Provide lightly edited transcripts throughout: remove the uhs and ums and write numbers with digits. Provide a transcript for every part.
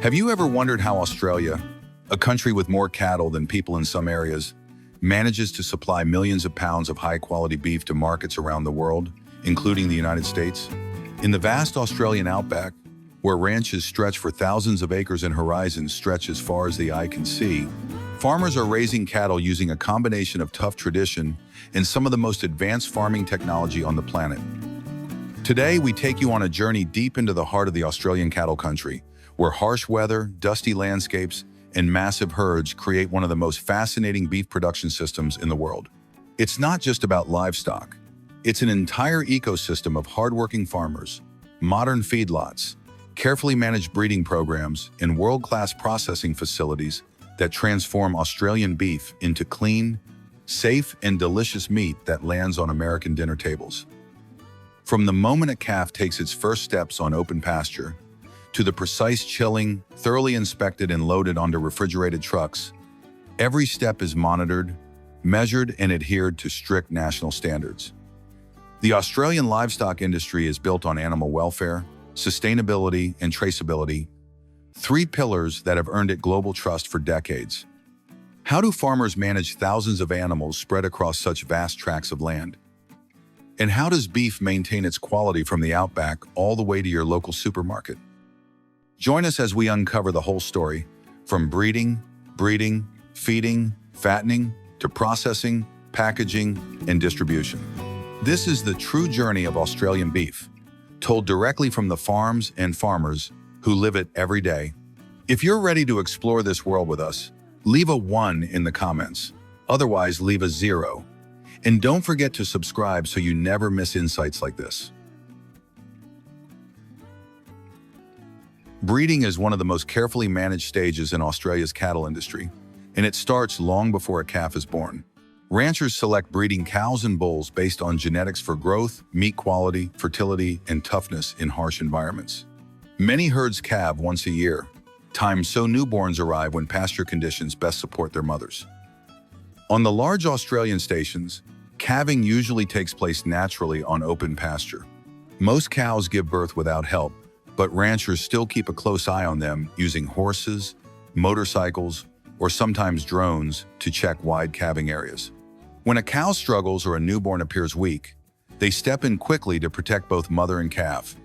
Have you ever wondered how Australia, a country with more cattle than people in some areas, manages to supply millions of pounds of high-quality beef to markets around the world, including the United States? In the vast Australian outback, where ranches stretch for thousands of acres and horizons stretch as far as the eye can see, farmers are raising cattle using a combination of tough tradition and some of the most advanced farming technology on the planet. Today, we take you on a journey deep into the heart of the Australian cattle country, where harsh weather, dusty landscapes, and massive herds create one of the most fascinating beef production systems in the world. It's not just about livestock. It's an entire ecosystem of hardworking farmers, modern feedlots, carefully managed breeding programs, and world-class processing facilities that transform Australian beef into clean, safe, and delicious meat that lands on American dinner tables. From the moment a calf takes its first steps on open pasture, to the precise chilling, thoroughly inspected and loaded onto refrigerated trucks, every step is monitored, measured, and adhered to strict national standards. The Australian livestock industry is built on animal welfare, sustainability, and traceability, three pillars that have earned it global trust for decades. How do farmers manage thousands of animals spread across such vast tracts of land? And how does beef maintain its quality from the outback all the way to your local supermarket? Join us as we uncover the whole story, from breeding, feeding, fattening, to processing, packaging, and distribution. This is the true journey of Australian beef, told directly from the farms and farmers who live it every day. If you're ready to explore this world with us, leave a 1 in the comments. Otherwise, leave a 0. And don't forget to subscribe so you never miss insights like this. Breeding is one of the most carefully managed stages in Australia's cattle industry, and it starts long before a calf is born. Ranchers select breeding cows and bulls based on genetics for growth, meat quality, fertility, and toughness in harsh environments. Many herds calve once a year, timed so newborns arrive when pasture conditions best support their mothers. On the large Australian stations, calving usually takes place naturally on open pasture. Most cows give birth without help, but ranchers still keep a close eye on them using horses, motorcycles, or sometimes drones to check wide calving areas. When a cow struggles or a newborn appears weak, they step in quickly to protect both mother and calf.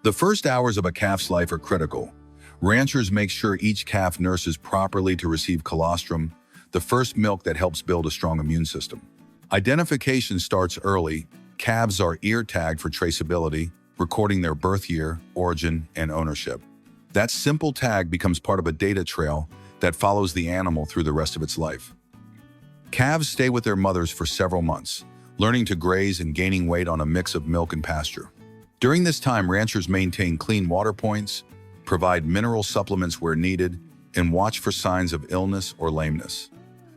The first hours of a calf's life are critical. Ranchers make sure each calf nurses properly to receive colostrum, the first milk that helps build a strong immune system. Identification starts early. Calves are ear tagged for traceability, recording their birth year, origin, and ownership. That simple tag becomes part of a data trail that follows the animal through the rest of its life. Calves stay with their mothers for several months, learning to graze and gaining weight on a mix of milk and pasture. During this time, ranchers maintain clean water points, provide mineral supplements where needed, and watch for signs of illness or lameness.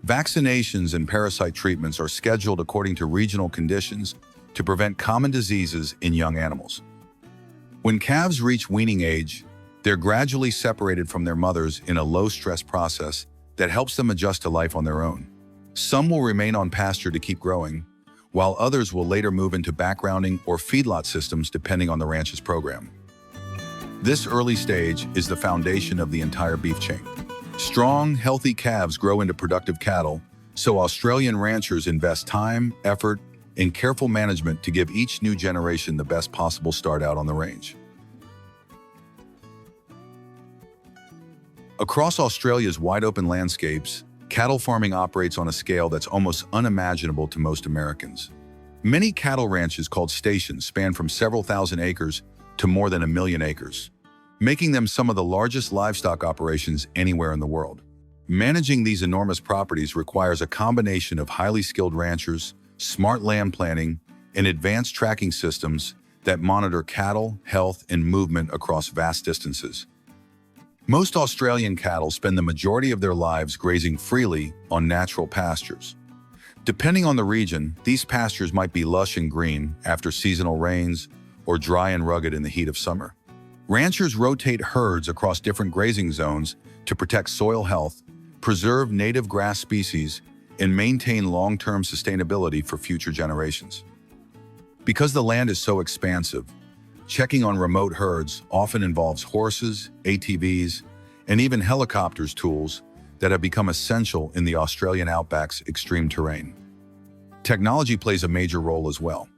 Vaccinations and parasite treatments are scheduled according to regional conditions to prevent common diseases in young animals. When calves reach weaning age, they're gradually separated from their mothers in a low-stress process that helps them adjust to life on their own. Some will remain on pasture to keep growing, while others will later move into backgrounding or feedlot systems depending on the ranch's program. This early stage is the foundation of the entire beef chain. Strong, healthy calves grow into productive cattle, so Australian ranchers invest time, effort, and careful management to give each new generation the best possible start out on the range. Across Australia's wide-open landscapes, cattle farming operates on a scale that's almost unimaginable to most Americans. Many cattle ranches called stations span from several thousand acres to more than 1 million acres, making them some of the largest livestock operations anywhere in the world. Managing these enormous properties requires a combination of highly skilled ranchers, smart land planning, and advanced tracking systems that monitor cattle, health, and movement across vast distances. Most Australian cattle spend the majority of their lives grazing freely on natural pastures. Depending on the region, these pastures might be lush and green after seasonal rains or dry and rugged in the heat of summer. Ranchers rotate herds across different grazing zones to protect soil health, preserve native grass species, and maintain long-term sustainability for future generations. Because the land is so expansive, checking on remote herds often involves horses, ATVs, and even helicopters tools that have become essential in the Australian outback's extreme terrain. Technology plays a major role as well.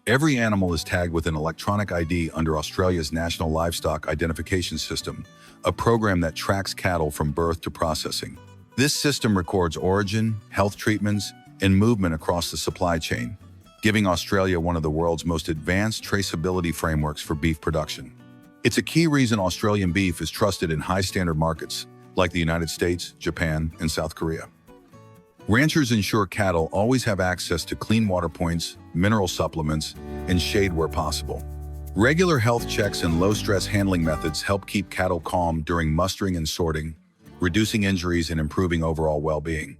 Every animal is tagged with an electronic ID under Australia's National Livestock Identification System, a program that tracks cattle from birth to processing. This system records origin, health treatments, and movement across the supply chain, giving Australia one of the world's most advanced traceability frameworks for beef production. It's a key reason Australian beef is trusted in high-standard markets like the United States, Japan, and South Korea. Ranchers ensure cattle always have access to clean water points, mineral supplements, and shade where possible. Regular health checks and low-stress handling methods help keep cattle calm during mustering and sorting, reducing injuries and improving overall well-being.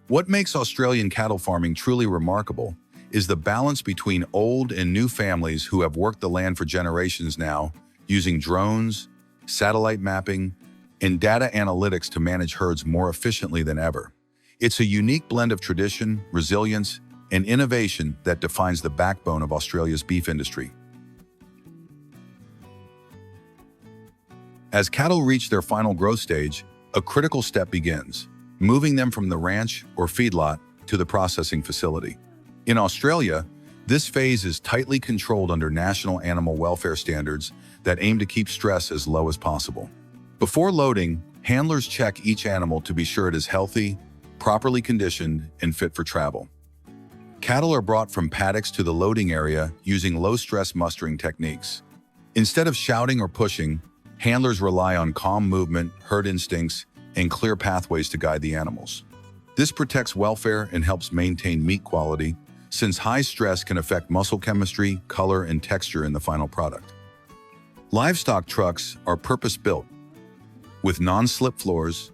What makes Australian cattle farming truly remarkable is the balance between old and new families who have worked the land for generations now, using drones, satellite mapping, and data analytics to manage herds more efficiently than ever. It's a unique blend of tradition, resilience, and innovation that defines the backbone of Australia's beef industry. As cattle reach their final growth stage, a critical step begins, moving them from the ranch or feedlot to the processing facility. In Australia, this phase is tightly controlled under national animal welfare standards that aim to keep stress as low as possible. Before loading, handlers check each animal to be sure it is healthy, properly conditioned, and fit for travel. Cattle are brought from paddocks to the loading area using low-stress mustering techniques. Instead of shouting or pushing, handlers rely on calm movement, herd instincts, and clear pathways to guide the animals. This protects welfare and helps maintain meat quality, since high stress can affect muscle chemistry, color, and texture in the final product. Livestock trucks are purpose-built, with non-slip floors,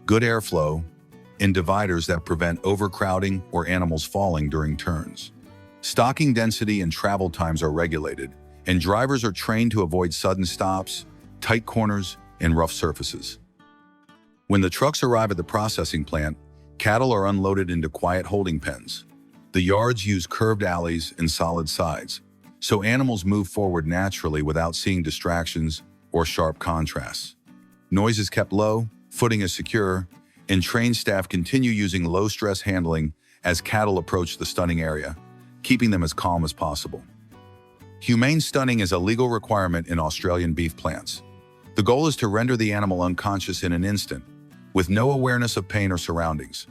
good airflow, and dividers that prevent overcrowding or animals falling during turns. Stocking density and travel times are regulated, and drivers are trained to avoid sudden stops, tight corners, and rough surfaces. When the trucks arrive at the processing plant, cattle are unloaded into quiet holding pens. The yards use curved alleys and solid sides, so animals move forward naturally without seeing distractions or sharp contrasts. Noise is kept low, footing is secure, and trained staff continue using low-stress handling as cattle approach the stunning area, keeping them as calm as possible. Humane stunning is a legal requirement in Australian beef plants. The goal is to render the animal unconscious in an instant, with no awareness of pain or surroundings.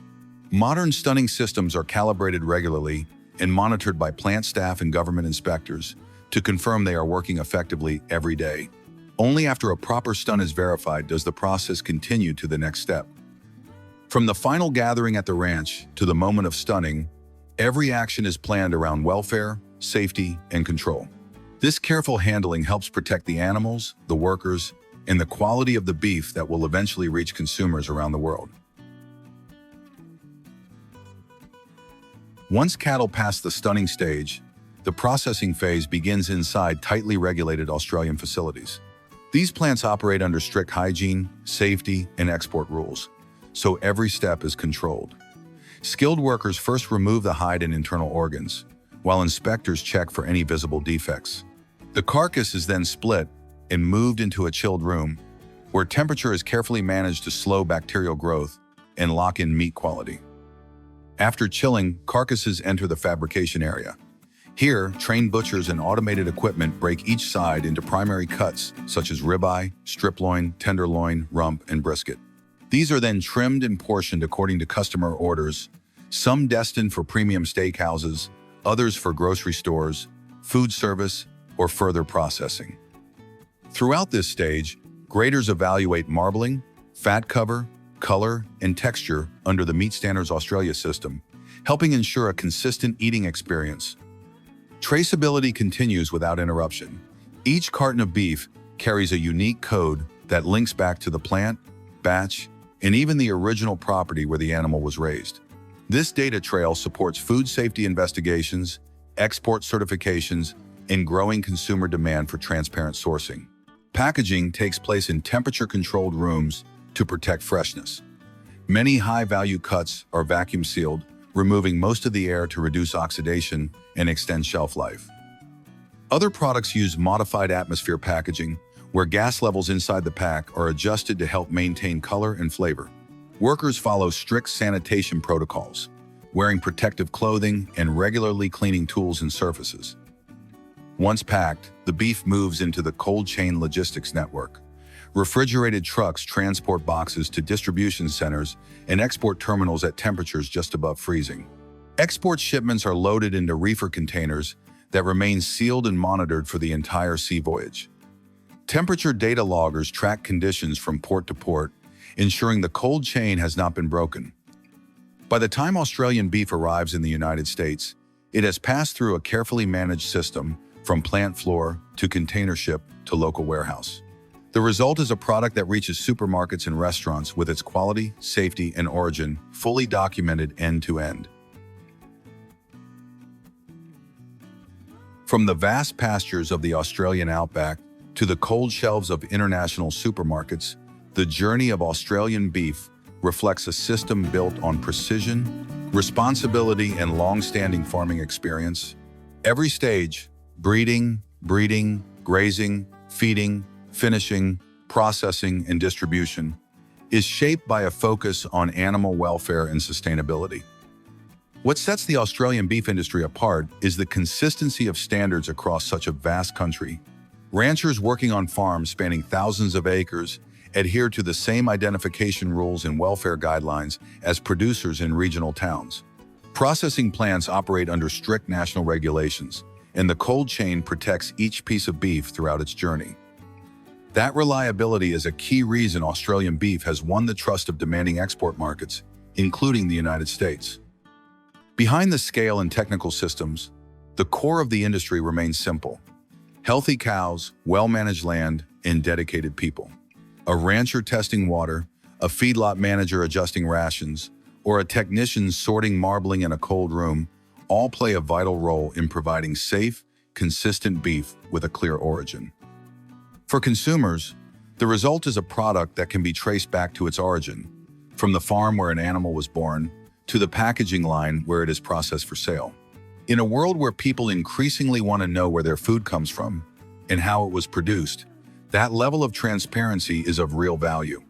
Modern stunning systems are calibrated regularly and monitored by plant staff and government inspectors to confirm they are working effectively every day. Only after a proper stun is verified does the process continue to the next step. From the final gathering at the ranch to the moment of stunning, every action is planned around welfare, safety, and control. This careful handling helps protect the animals, the workers, and the quality of the beef that will eventually reach consumers around the world. Once cattle pass the stunning stage, the processing phase begins inside tightly regulated Australian facilities. These plants operate under strict hygiene, safety, and export rules, so every step is controlled. Skilled workers first remove the hide and internal organs, while inspectors check for any visible defects. The carcass is then split and moved into a chilled room, where temperature is carefully managed to slow bacterial growth and lock in meat quality. After chilling, carcasses enter the fabrication area. Here, trained butchers and automated equipment break each side into primary cuts, such as ribeye, strip loin, tenderloin, rump, and brisket. These are then trimmed and portioned according to customer orders, some destined for premium steakhouses, others for grocery stores, food service, or further processing. Throughout this stage, graders evaluate marbling, fat cover, color, and texture under the Meat Standards Australia system, helping ensure a consistent eating experience. Traceability continues without interruption. Each carton of beef carries a unique code that links back to the plant, batch, and even the original property where the animal was raised. This data trail supports food safety investigations, export certifications, and growing consumer demand for transparent sourcing. Packaging takes place in temperature-controlled rooms to protect freshness. Many high-value cuts are vacuum-sealed, removing most of the air to reduce oxidation and extend shelf life. Other products use modified atmosphere packaging, where gas levels inside the pack are adjusted to help maintain color and flavor. Workers follow strict sanitation protocols, wearing protective clothing and regularly cleaning tools and surfaces. Once packed, the beef moves into the cold chain logistics network. Refrigerated trucks transport boxes to distribution centers and export terminals at temperatures just above freezing. Export shipments are loaded into reefer containers that remain sealed and monitored for the entire sea voyage. Temperature data loggers track conditions from port to port, ensuring the cold chain has not been broken. By the time Australian beef arrives in the United States, it has passed through a carefully managed system from plant floor to container ship to local warehouse. The result is a product that reaches supermarkets and restaurants with its quality, safety, and origin fully documented end to end. From the vast pastures of the Australian outback to the cold shelves of international supermarkets, the journey of Australian beef reflects a system built on precision, responsibility, and long-standing farming experience. Every stage, breeding, grazing, feeding, finishing, processing, and distribution, is shaped by a focus on animal welfare and sustainability. What sets the Australian beef industry apart is the consistency of standards across such a vast country. Ranchers working on farms spanning thousands of acres adhere to the same identification rules and welfare guidelines as producers in regional towns. Processing plants operate under strict national regulations, and the cold chain protects each piece of beef throughout its journey. That reliability is a key reason Australian beef has won the trust of demanding export markets, including the United States. Behind the scale and technical systems, the core of the industry remains simple: healthy cows, well-managed land, and dedicated people. A rancher testing water, a feedlot manager adjusting rations, or a technician sorting marbling in a cold room all play a vital role in providing safe, consistent beef with a clear origin. For consumers, the result is a product that can be traced back to its origin, from the farm where an animal was born to the packaging line where it is processed for sale. In a world where people increasingly want to know where their food comes from and how it was produced, that level of transparency is of real value.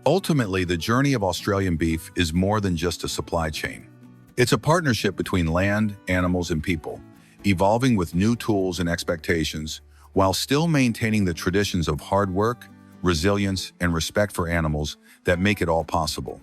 Ultimately, the journey of Australian beef is more than just a supply chain. It's a partnership between land, animals, and people, evolving with new tools and expectations while still maintaining the traditions of hard work, resilience, and respect for animals that make it all possible.